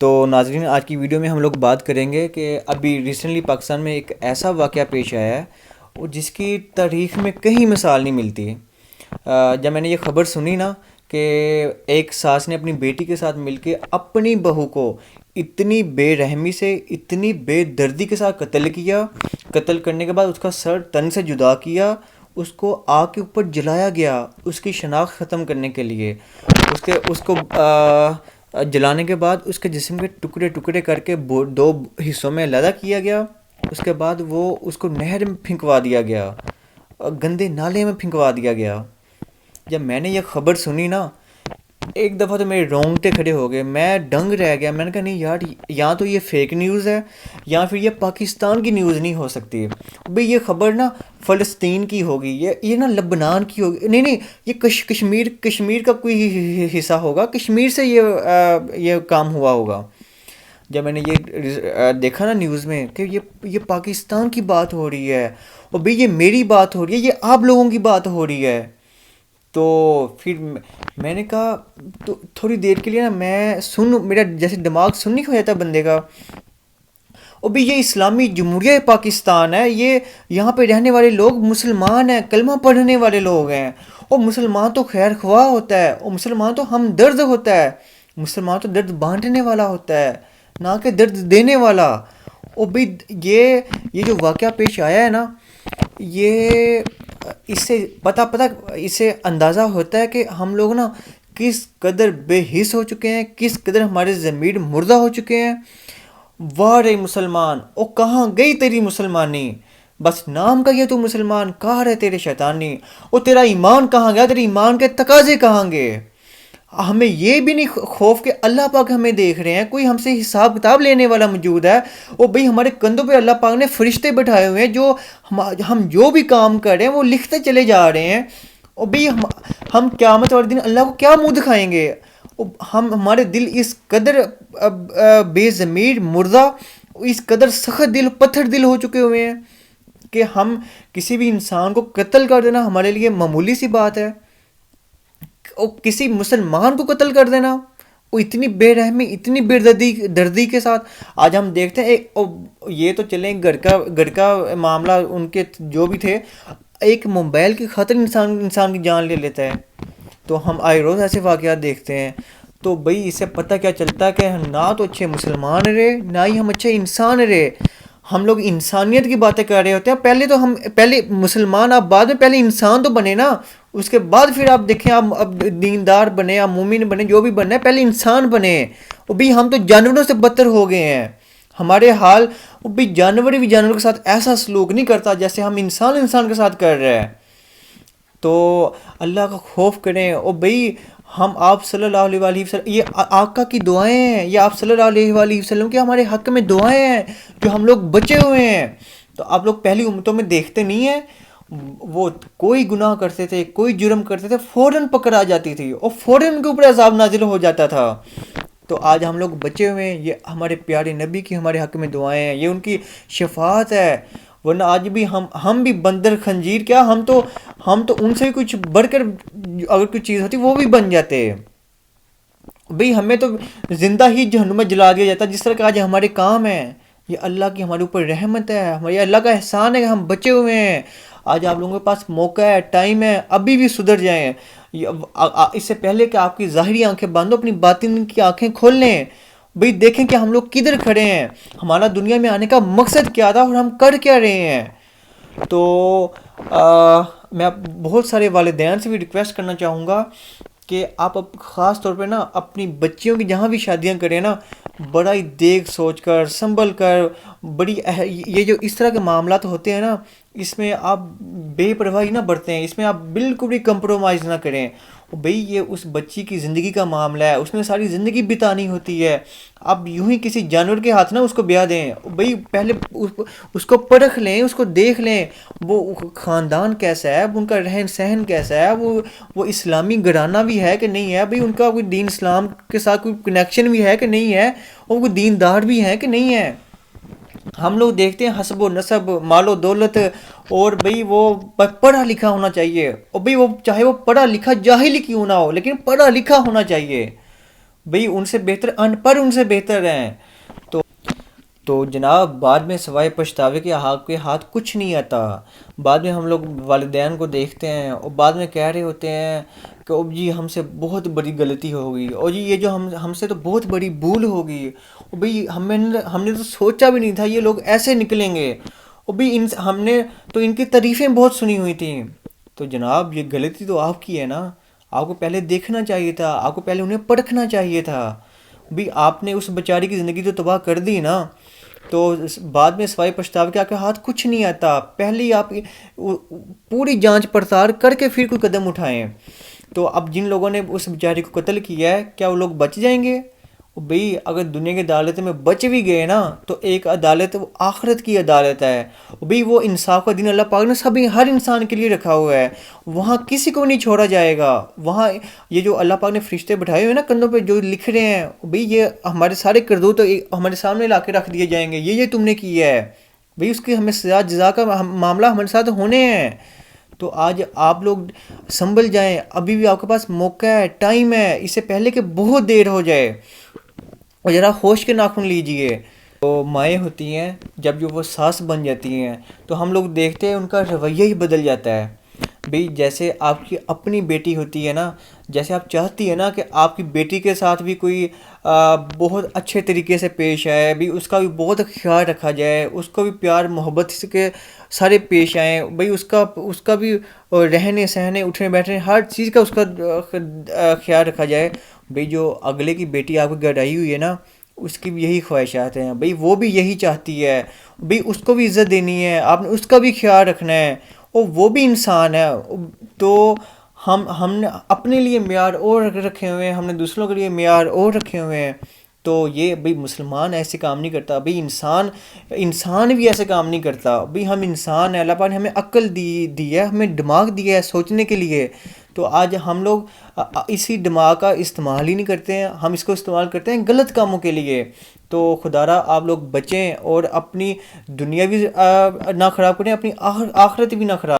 تو ناظرین، آج کی ویڈیو میں ہم لوگ بات کریں گے کہ ابھی ریسنٹلی پاکستان میں ایک ایسا واقعہ پیش آیا ہے اور جس کی تاریخ میں کہیں مثال نہیں ملتی. جب میں نے یہ خبر سنی نا کہ ایک ساس نے اپنی بیٹی کے ساتھ مل کے اپنی بہو کو اتنی بے رحمی سے، اتنی بے دردی کے ساتھ قتل کیا. قتل کرنے کے بعد اس کا سر تن سے جدا کیا، اس کو آگ کے اوپر جلایا گیا اس کی شناخت ختم کرنے کے لیے. اس کو جلانے کے بعد اس کے جسم کے ٹکڑے ٹکڑے کر کے دو حصوں میں علیحدہ کیا گیا. اس کے بعد اس کو نہر میں پھینکوا دیا گیا، گندے نالے میں پھینکوا دیا گیا. جب میں نے یہ خبر سنی نا، ایک دفعہ تو میرے رونگٹے کھڑے ہو گئے، میں دنگ رہ گیا. میں نے کہا نہیں یار، یا تو یہ فیک نیوز ہے یا پھر یہ پاکستان کی نیوز نہیں ہو سکتی. بھئی یہ خبر نا فلسطین کی ہوگی، یہ نا لبنان کی ہوگی، نہیں یہ کشمیر کا کوئی حصہ ہوگا، کشمیر سے یہ کام ہوا ہوگا. جب میں نے یہ دیکھا نا نیوز میں کہ یہ پاکستان کی بات ہو رہی ہے اور بھئی یہ میری بات ہو رہی ہے، یہ آپ لوگوں کی بات ہو رہی ہے، تو پھر میں نے کہا تو تھوڑی دیر کے لیے نا میرا جیسے دماغ سن نہیں ہو جاتا بندے کا. اور بھی یہ اسلامی جمہوریہ پاکستان ہے، یہاں پہ رہنے والے لوگ مسلمان ہیں، کلمہ پڑھنے والے لوگ ہیں. اور مسلمان تو خیر خواہ ہوتا ہے، اور مسلمان تو ہمدرد ہوتا ہے، مسلمان تو درد بانٹنے والا ہوتا ہے، نہ کہ درد دینے والا. اور بھی یہ جو واقعہ پیش آیا ہے نا، اس سے اندازہ ہوتا ہے کہ ہم لوگ نا کس قدر بے حس ہو چکے ہیں، کس قدر ہمارے ضمیر مردہ ہو چکے ہیں. واہ رے مسلمان، او کہاں گئی تیری مسلمانی، بس نام کا یہ تو مسلمان، کہاں رہے تیرے شیطانی، او تیرا ایمان کہاں گیا، تیرے ایمان کے تقاضے کہاں گئے. ہمیں یہ بھی نہیں خوف کہ اللہ پاک ہمیں دیکھ رہے ہیں، کوئی ہم سے حساب کتاب لینے والا موجود ہے. اور بھئی ہمارے کندھوں پہ اللہ پاک نے فرشتے بٹھائے ہوئے ہیں، جو ہم جو بھی کام کر رہے ہیں وہ لکھتے چلے جا رہے ہیں. اور بھئی ہم قیامت والے دن اللہ کو کیا منہ دکھائیں گے. ہمارے دل اس قدر بے ضمیر مردہ، اس قدر سخت دل، پتھر دل ہو چکے ہوئے ہیں کہ ہم کسی بھی انسان کو قتل کر دینا ہمارے لیے معمولی سی بات ہے. اور کسی مسلمان کو قتل کر دینا، وہ اتنی بے رحمی، اتنی بے دردی کے ساتھ. آج ہم دیکھتے ہیں یہ تو چلیں گھر کا معاملہ، ان کے جو بھی تھے، ایک موبائل کی خاطر انسان کی جان لے لیتا ہے. تو ہم آئے روز ایسے واقعات دیکھتے ہیں. تو بھئی اس سے پتہ کیا چلتا ہے کہ نہ تو اچھے مسلمان رہے، نہ ہی ہم اچھے انسان رہے. ہم لوگ انسانیت کی باتیں کر رہے ہوتے ہیں. پہلے مسلمان، آپ بعد میں پہلے انسان تو بنے نا، اس کے بعد پھر آپ دیکھیں، آپ اب دیندار بنے، آپ مومن بنے، جو بھی بننا ہے پہلے انسان بنے. اور بھی ہم تو جانوروں سے بدتر ہو گئے ہیں. ہمارے حال بھی جانور کے ساتھ ایسا سلوک نہیں کرتا جیسے ہم انسان کے ساتھ کر رہے ہیں. تو اللہ کا خوف کریں. اور بھئی ہم آپ صلی اللہ علیہ وآلہ وسلم، یہ آقا کی دعائیں ہیں، یہ آپ صلی اللہ علیہ وآلہ وسلم کے ہمارے حق میں دعائیں ہیں جو ہم لوگ بچے ہوئے ہیں. تو آپ لوگ پہلی امتوں میں دیکھتے نہیں ہیں، وہ کوئی گناہ کرتے تھے، کوئی جرم کرتے تھے، فوراً پکڑا جاتی تھی اور فوراً ان کے اوپر عذاب نازل ہو جاتا تھا. تو آج ہم لوگ بچے ہوئے ہیں. یہ ہمارے پیارے نبی کی ہمارے حق میں دعائیں ہیں، یہ ان کی شفاعت ہے. ورنہ آج بھی ہم بھی بندر خنزیر، کیا ہم تو ان سے کچھ بڑھ کر اگر کوئی چیز ہوتی وہ بھی بن جاتے. بھئی ہمیں تو زندہ ہی جہنم میں جلا دیا جاتا، جس طرح کہ آج ہمارے کام ہیں. یہ اللہ کی ہمارے اوپر رحمت ہے، ہمارے اللہ کا احسان ہے کہ ہم بچے ہوئے ہیں. آج آپ لوگوں کے پاس موقع ہے، ٹائم ہے، ابھی بھی سدھر جائیں. اس سے پہلے کہ آپ کی ظاہری آنکھیں بند ہو، اپنی باطن کی آنکھیں کھول لیں. بھئی دیکھیں کہ ہم لوگ کدھر کھڑے ہیں، ہمارا دنیا میں آنے کا مقصد کیا تھا اور ہم کر کیا رہے ہیں. تو میں بہت سارے والدین سے بھی ریکویسٹ کرنا چاہوں گا کہ آپ خاص طور پہ نا اپنی بچیوں کی جہاں بھی شادیاں کریں نا، بڑا ہی دیکھ سوچ کر، سنبھل کر، یہ جو اس طرح کے معاملات ہوتے ہیں نا، اس میں آپ بے پرواہی نہ برتیں، اس میں آپ بالکل بھی کمپرومائز نہ کریں. بھئی یہ اس بچی کی زندگی کا معاملہ ہے، اس میں ساری زندگی بتانی ہوتی ہے. آپ یوں ہی کسی جانور کے ہاتھ نہ اس کو بیاہ دیں. بھئی پہلے اس کو پرکھ لیں، اس کو دیکھ لیں، وہ خاندان کیسا ہے، ان کا رہن سہن کیسا ہے، وہ اسلامی گھرانہ بھی ہے کہ نہیں ہے، بھئی ان کا کوئی دین اسلام کے ساتھ کوئی کنیکشن بھی ہے کہ نہیں ہے، اور وہ دیندار بھی ہے کہ نہیں ہے. ہم لوگ دیکھتے ہیں حسب و نسب، مال و دولت، اور بھئی وہ پڑھا لکھا ہونا چاہیے. اور بھئی وہ چاہے وہ پڑھا لکھا جاہل کیوں نہ ہو، لیکن پڑھا لکھا ہونا چاہیے. بھئی ان سے بہتر ان پڑھ ان سے بہتر ہیں. تو تو جناب بعد میں سوائے پچھتاوے کے آپ کے ہاتھ کچھ نہیں آتا. بعد میں ہم لوگ والدین کو دیکھتے ہیں اور بعد میں کہہ رہے ہوتے ہیں کہ اب جی ہم سے بہت بڑی غلطی ہو گئی، اور جی یہ جو ہم سے تو بہت بڑی بھول ہو گئی، اور بھئی ہم نے تو سوچا بھی نہیں تھا یہ لوگ ایسے نکلیں گے، اور بھئی ہم نے تو ان کی تعریفیں بہت سنی ہوئی تھیں. تو جناب یہ غلطی تو آپ کی ہے نا. آپ کو پہلے دیکھنا چاہیے تھا، آپ کو پہلے انہیں پرکھنا چاہیے تھا. بھی آپ نے اس بیچاری کی زندگی تو تباہ کر دی نا. تو بعد میں سوائے پچھتاوے کے آپ کے ہاتھ کچھ نہیں آتا. پہلے ہی آپ پوری جانچ پڑتال کر کے پھر کوئی قدم اٹھائیں. تو اب جن لوگوں نے اس بیچاری کو قتل کیا ہے کیا وہ لوگ بچ جائیں گے؟ بھئی اگر دنیا کی عدالت میں بچ بھی گئے نا تو ایک عدالت وہ آخرت کی عدالت ہے. بھئی وہ انصاف کا دن اللہ پاک نے ہر انسان کے لیے رکھا ہوا ہے. وہاں کسی کو نہیں چھوڑا جائے گا. وہاں یہ جو اللہ پاک نے فرشتے بٹھائے ہوئے ہیں نا کندھوں پہ جو لکھ رہے ہیں، بھئی یہ ہمارے سارے کردوت ہمارے سامنے لا کے رکھ دیے جائیں گے، یہ تم نے کیا ہے. بھئی اس کی ہمیں سزا جزا کا معاملہ ہمارے ساتھ ہونے ہیں. تو آج آپ لوگ سنبھل جائیں، ابھی بھی آپ کے پاس موقع ہے، ٹائم ہے، اس سے پہلے کہ بہت دیر ہو جائے. اور ذرا ہوش کے ناخن لیجئے. تو مائیں ہوتی ہیں جب جو وہ ساس بن جاتی ہیں تو ہم لوگ دیکھتے ہیں ان کا رویہ ہی بدل جاتا ہے. بھئی جیسے آپ کی اپنی بیٹی ہوتی ہے نا، جیسے آپ چاہتی ہیں نا کہ آپ کی بیٹی کے ساتھ بھی کوئی بہت اچھے طریقے سے پیش آئے، بھی اس کا بھی بہت خیال رکھا جائے، اس کو بھی پیار محبت کے سارے پیش آئیں. بھئی اس کا بھی رہنے سہنے اٹھنے بیٹھنے ہر چیز کا اس کا خیال رکھا جائے. بھئی جو اگلے کی بیٹی آپ کو گھر آئی ہوئی ہے نا، اس کی بھی یہی خواہشات ہیں. بھئی وہ بھی یہی چاہتی ہے. بھئی اس کو بھی عزت دینی ہے، آپ نے اس کا بھی خیال رکھنا ہے، اور وہ بھی انسان ہے. تو ہم نے اپنے لیے معیار اور رکھے ہوئے ہیں، ہم نے دوسروں کے لیے معیار اور رکھے ہوئے ہیں. تو یہ بھئی مسلمان ایسے کام نہیں کرتا. بھئی انسان بھی ایسے کام نہیں کرتا. بھئی ہم انسان ہیں، اللہ پاک نے ہمیں عقل دی ہے، ہمیں دماغ دیا ہے سوچنے کے لیے. تو آج ہم لوگ اسی دماغ کا استعمال ہی نہیں کرتے ہیں، ہم اس کو استعمال کرتے ہیں غلط کاموں کے لیے. تو خدا را آپ لوگ بچیں اور اپنی دنیا بھی نہ خراب کریں، اپنی آخرت بھی نہ خراب